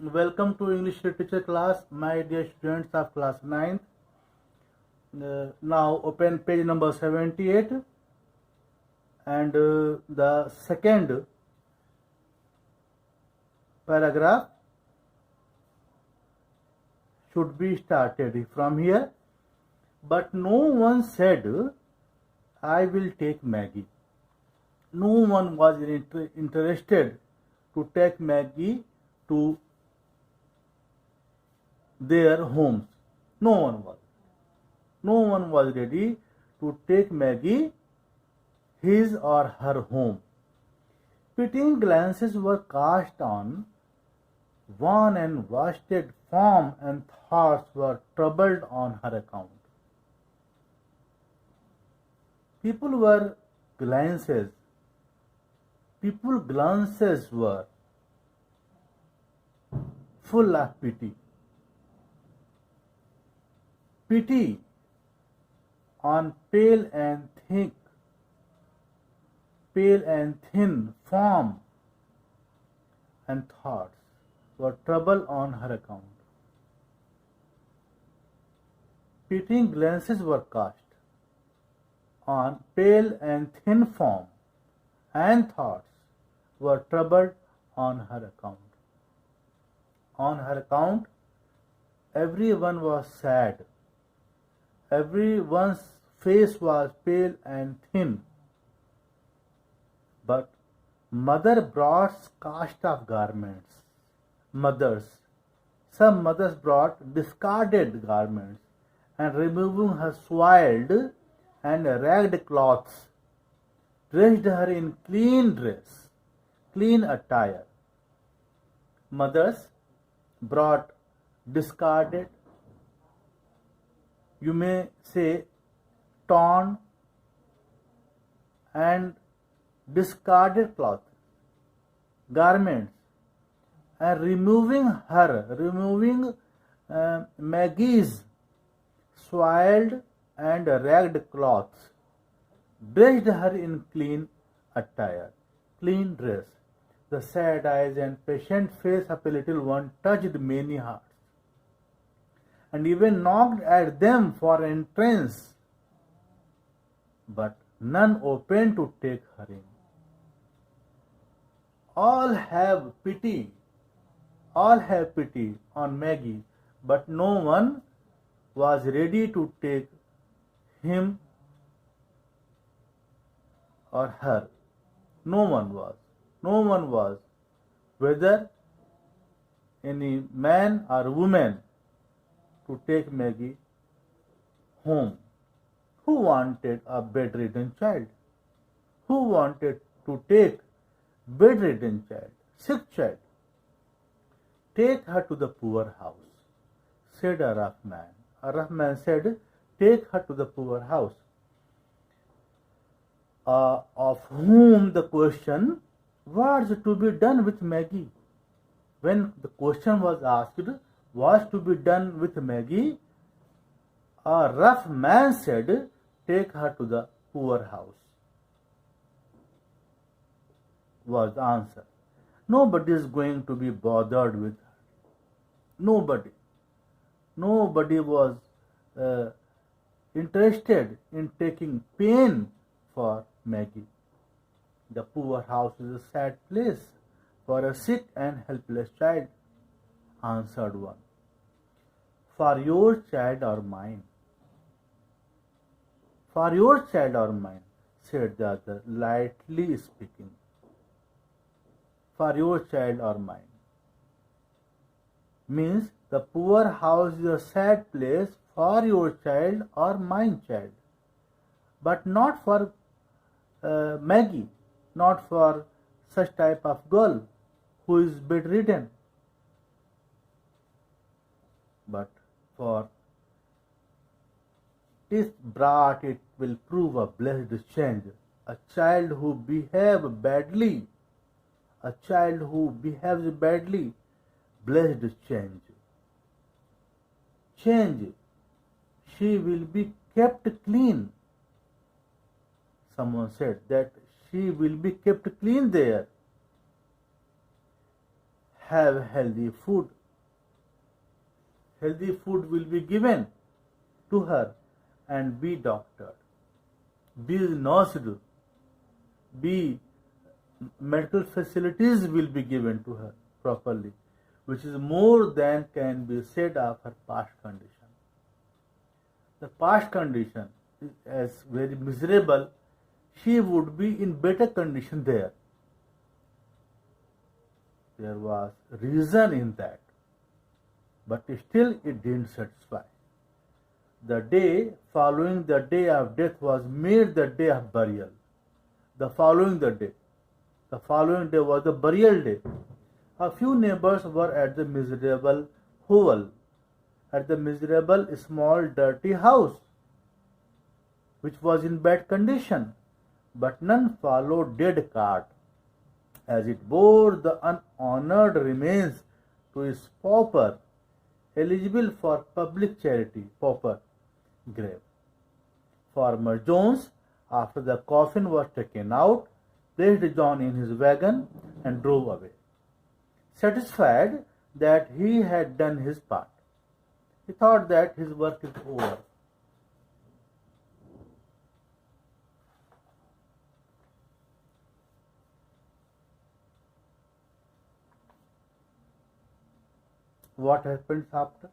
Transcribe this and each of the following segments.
Welcome to English literature class, my dear students of class 9th. Now open page number 78 and the second paragraph should be started from here. But no one said, I will take Maggie. No one was interested to take Maggie to their homes. No one was. No one was ready to take Maggie his or her home. Pitying glances were cast on one, and wasted form and thoughts were troubled on her account. People glances were full of pity. Pity on pale and thin form and thoughts were troubled on her account. Pitying glances were cast on pale and thin form and thoughts were troubled on her account. On her account, everyone was sad. Everyone's face was pale and thin. But mother brought cast off garments. Some mothers brought discarded garments, and removing her soiled and ragged clothes, dressed her in clean attire. Mothers brought discarded, you may say torn and discarded cloth, garments, and removing Maggie's soiled and ragged clothes, dressed her in clean attire, clean dress. The sad eyes and patient face of a little one touched many hearts, and even knocked at them for entrance, but none opened to take her in. All have pity on Maggie, but no one was ready to take him or her. No one was, whether any man or woman, to take Maggie home. Who wanted a bedridden child? Who wanted to take bedridden child, sick child? Take her to the poor house, said a rough man. A rough man said, take her to the poor house. Of whom the question was to be done with Maggie. When the question was asked, was to be done with Maggie, a rough man said, take her to the poor house, was the answer. Nobody is going to be bothered with her. Nobody was interested in taking pain for Maggie. The poor house is a sad place for a sick and helpless child, answered one. For your child or mine? For your child or mine, said the other, lightly speaking. For your child or mine means the poor house is a sad place for your child or mine child, but not for Maggie, not for such type of girl who is bedridden, but for if brought it will prove a blessed change. A child who behaves badly, blessed change. She will be kept clean. Someone said that she will be kept clean there. have healthy food. Healthy food will be given to her and be doctored, be nursed, be medical facilities will be given to her properly, which is more than can be said of her past condition. The past condition is as very miserable, she would be in better condition there. There was reason in that, but still it didn't satisfy. The day following the day of death was made the day of burial. The following day was the burial day. A few neighbors were at the miserable hovel, at the miserable small dirty house, which was in bad condition, but none followed dead cart, as it bore the unhonored remains to its pauper, eligible for public charity, pauper grave. Farmer Jones, after the coffin was taken out, placed John in his wagon and drove away, satisfied that he had done his part. He thought that his work is over. What happens after?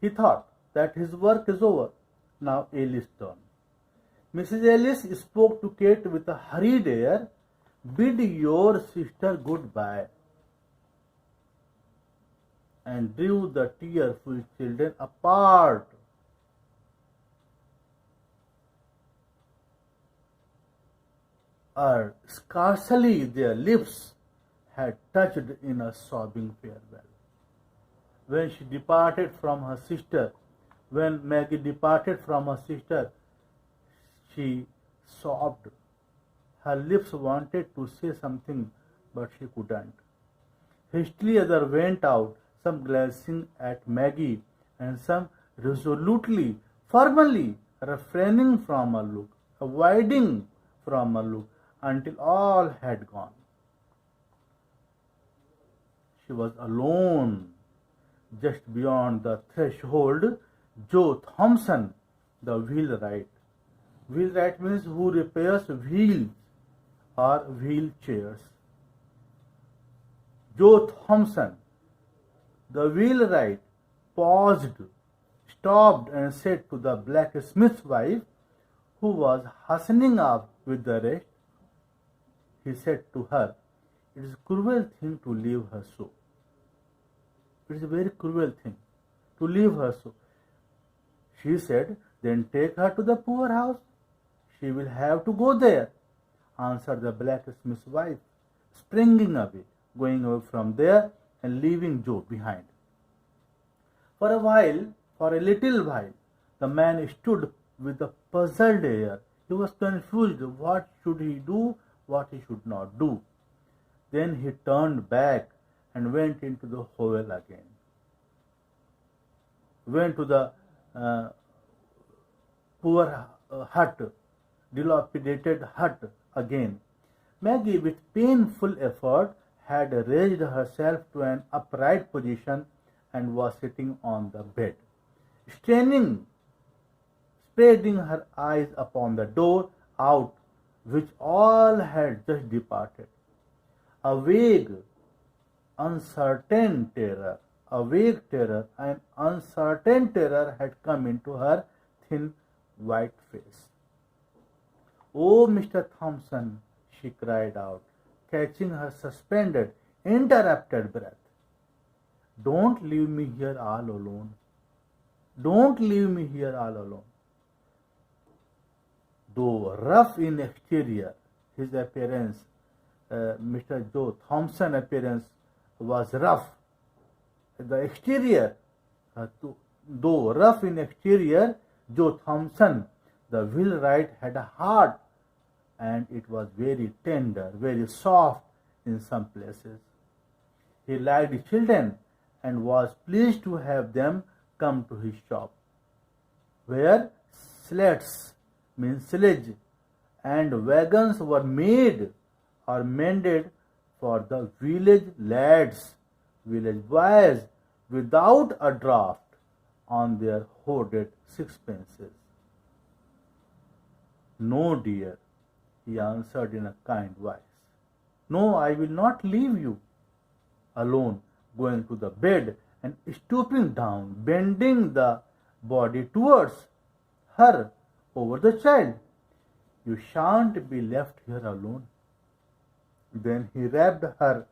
He thought that his work is over. Now Alice's turn. Mrs. Alice spoke to Kate with a hurried air. Bid your sister goodbye, and drew the tearful children apart. Scarcely their lips had touched in a sobbing farewell. When she departed from her sister, when Maggie departed from her sister, she sobbed. Her lips wanted to say something, but she couldn't. Hastily others went out, some glancing at Maggie, and some resolutely, firmly refraining from a look, avoiding from a look, until all had gone. She was alone. Just beyond the threshold, Joe Thompson, the wheelwright. Wheelwright means who repairs wheels or wheelchairs. Joe Thompson, the wheelwright, paused, stopped, and said to the blacksmith's wife, who was hastening off with the rest, he said to her, "It is a cruel thing to leave her so. It is a very cruel thing to leave her so." She said, "Then take her to the poorhouse. She will have to go there," answered the blacksmith's wife, springing away, going away from there and leaving Joe behind. For a little while, the man stood with a puzzled air. He was confused. What should he do? What he should not do? Then he turned back and went into the hovel again. Went to the poor hut, dilapidated hut again. Maggie, with painful effort, had raised herself to an upright position and was sitting on the bed, spreading her eyes upon the door out which all had just departed. A vague, uncertain terror and uncertain terror had come into her thin white face. "Oh, Mr. Thompson," she cried out, catching her suspended, interrupted breath. "Don't leave me here all alone. Don't leave me here all alone." Though rough in exterior, his appearance, Mr. Joe Thompson's appearance was rough. The exterior, though rough in exterior, Joe Thompson, the wheelwright, had a heart, and it was very tender, very soft in some places. He liked children and was pleased to have them come to his shop, where sleds, means sledge, and wagons were made or mended for the village lads, village boys, without a draft on their hoarded sixpences. No, dear, he answered in a kind voice. No, I will not leave you alone, going to the bed and stooping down, bending the body towards her over the child. You shan't be left here alone. Then he wrapped her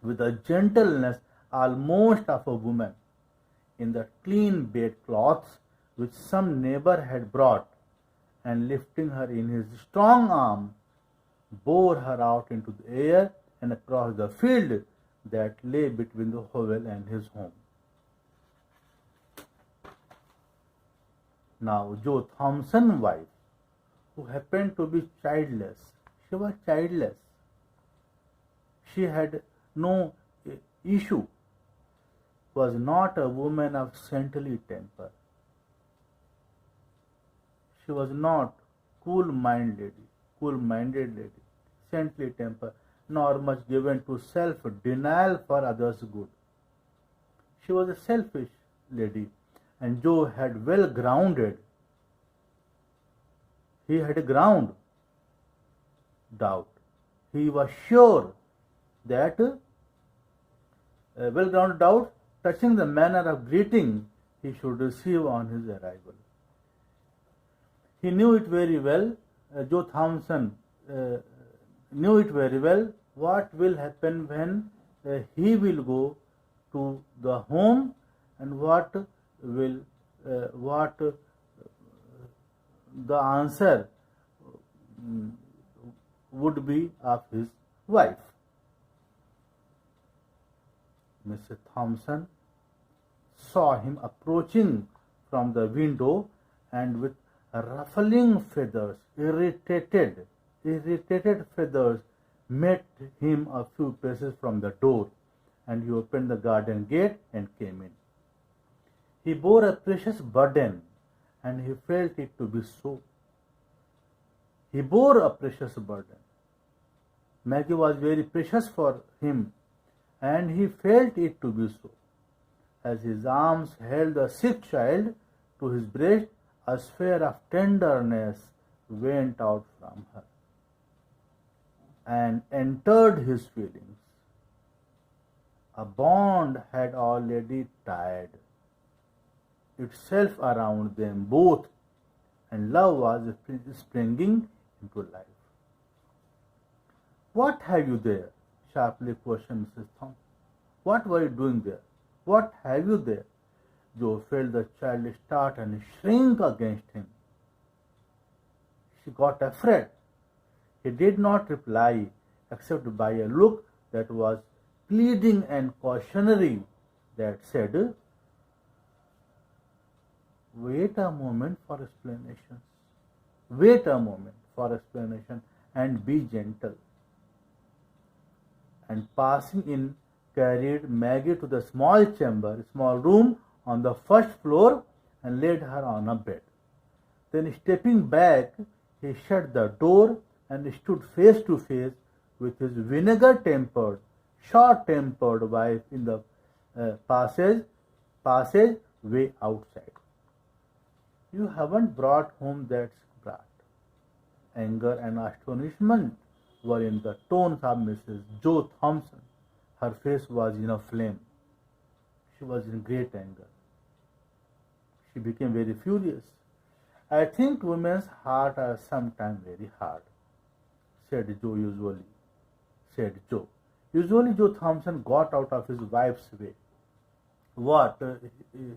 with a gentleness almost of a woman in the clean bedclothes which some neighbor had brought, and lifting her in his strong arm, bore her out into the air and across the field that lay between the hovel and his home. Now, Joe Thompson's wife, who happened to be childless, she was childless. She had no issue, was not a woman of saintly temper. She was not cool-minded lady, saintly temper, nor much given to self-denial for others' good. She was a selfish lady, and Joe had well grounded. He had a ground doubt. He was sure that well-grounded doubt touching the manner of greeting he should receive on his arrival. He knew it very well, Joe Thompson knew it very well, what will happen when he will go to the home and what the answer would be of his wife. Mr. Thompson saw him approaching from the window, and with ruffling feathers, irritated feathers, met him a few paces from the door, and he opened the garden gate and came in. He bore a precious burden, and he felt it to be so. He bore a precious burden. Maggie was very precious for him, and he felt it to be so. As his arms held the sick child to his breast, a sphere of tenderness went out from her and entered his feelings. A bond had already tied itself around them both, and love was springing into life. "What have you there?" sharply questioned Mrs. Thompson. "What were you doing there? What have you there?" Joe felt the child start and shrink against him. She got afraid. He did not reply except by a look that was pleading and cautionary, that said, "Wait a moment for explanations. Wait a moment for explanation and be gentle." And passing in, carried Maggie to the small room on the first floor, and laid her on a bed. Then stepping back, he shut the door and stood face to face with his vinegar-tempered, short-tempered wife in the passage way outside. "You haven't brought home that brat." Anger and astonishment were in the tones of Mrs. Joe Thompson. Her face was in a flame. She was in great anger. She became very furious. "I think women's hearts are sometimes very hard," said Joe. Usually Joe Thompson got out of his wife's way. What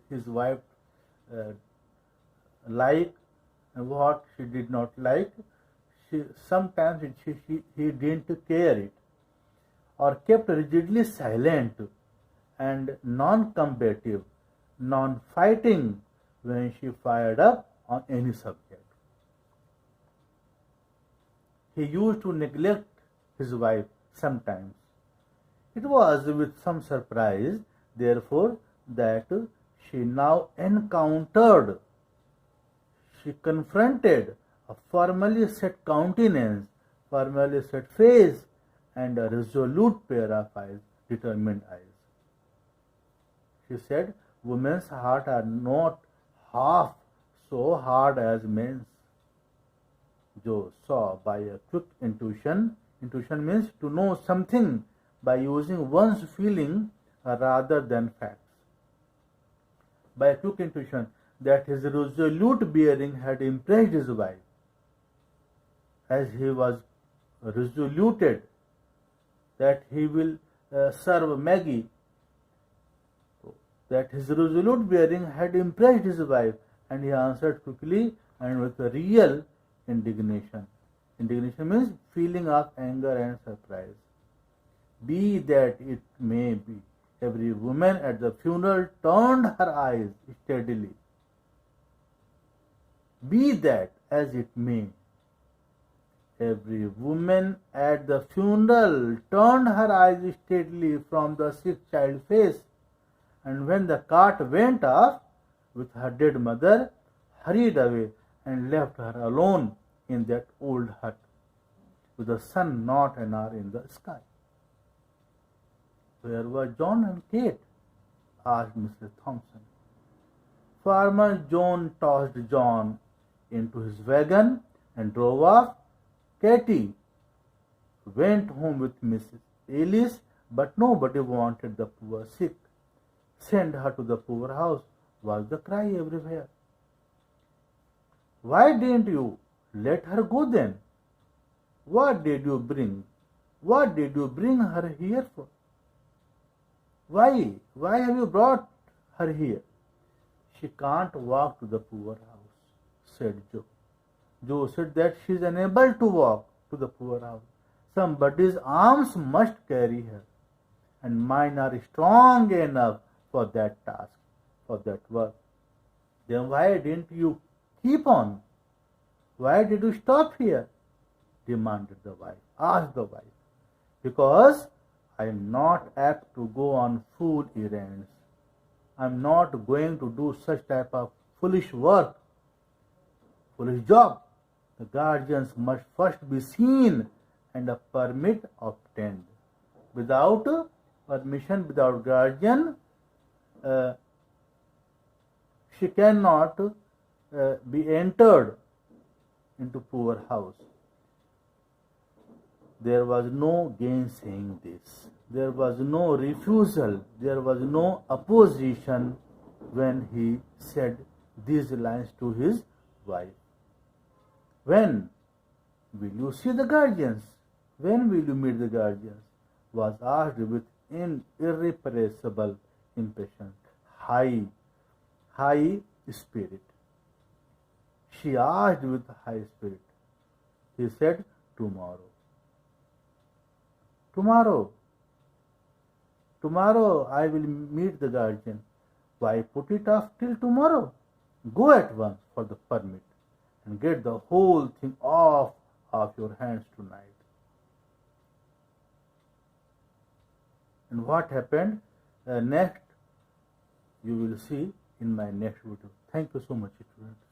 his wife liked and what she did not like, sometimes he didn't care it, or kept rigidly silent and non-combative, non-fighting when she fired up on any subject. He used to neglect his wife sometimes. It was with some surprise, therefore, that she now confronted a formally set countenance, formally set face, and a resolute pair of eyes, determined eyes. She said, women's hearts are not half so hard as men's. Jo saw by a quick intuition. Intuition means to know something by using one's feeling rather than facts. By a quick intuition that his resolute bearing had impressed his wife. As he was resoluted that he will serve Maggie, that his resolute bearing had impressed his wife, and he answered quickly and with a real indignation. Indignation means feeling of anger and surprise. Be that it may be, every woman at the funeral turned her eyes steadily. Be that as it may, every woman at the funeral turned her eyes steadily from the sick child's face, and when the cart went off with her dead mother, hurried away and left her alone in that old hut, with the sun not an hour in the sky. Where were John and Kate? Asked Mrs. Thompson. Farmer John tossed John into his wagon and drove off. Katie went home with Mrs. Ellis, but nobody wanted the poor sick. Send her to the poorhouse was the cry everywhere. Why didn't you let her go then? What did you bring? What did you bring her here for? Why? Why have you brought her here? She can't walk to the poorhouse, said Joe. Joe said that she is unable to walk to the poorhouse. Somebody's arms must carry her, and mine are strong enough for that task, for that work. Then why didn't you keep on? Why did you stop here? Demanded the wife, asked the wife. Because I am not apt to go on fool errands. I am not going to do such type of foolish work, foolish job. The guardians must first be seen and a permit obtained. Without permission, without guardian, she cannot be entered into poorhouse. There was no gainsaying this. There was no refusal. There was no opposition when he said these lines to his wife. When will you see the guardians? When will you meet the guardians? Was asked with irrepressible impatience. High spirit. She asked with high spirit. He said, tomorrow. Tomorrow I will meet the guardian. Why put it off till tomorrow? Go at once for the permit and get the whole thing off of your hands tonight. And what happened next, you will see in my next video. Thank you so much, students.